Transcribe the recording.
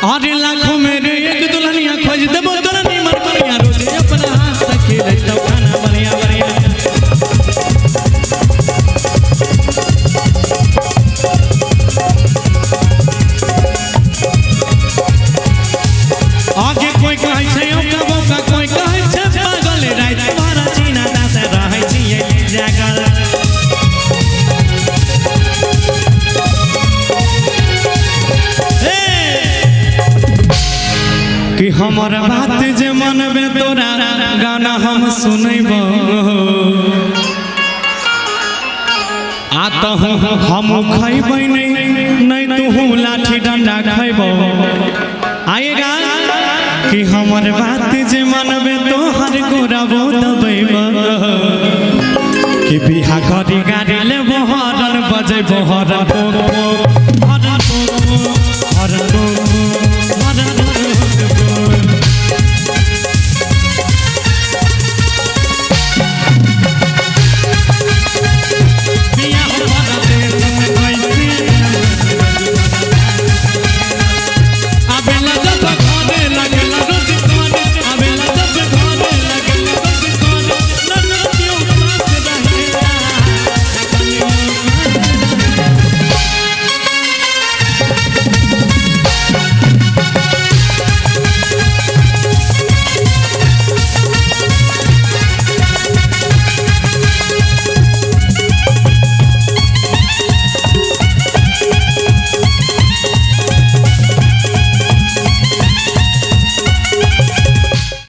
अरे लाखों मेरे एक दुल्हनिया खोज देबो दुल्हनी मर करिया रोजे अपना हाथ से खिले तो खाना बढ़िया बढ़िया आगे कोई कहै छै ओका बोका कोई कहै छै पागल रात भर चीना दास रहै छियै जागल कि हमर बात जे मनबे तोरा गाना हम सुनैबो आ तो हम खैबै नहीं तू लाठी डंडा खैबो आएगा कि हमर बात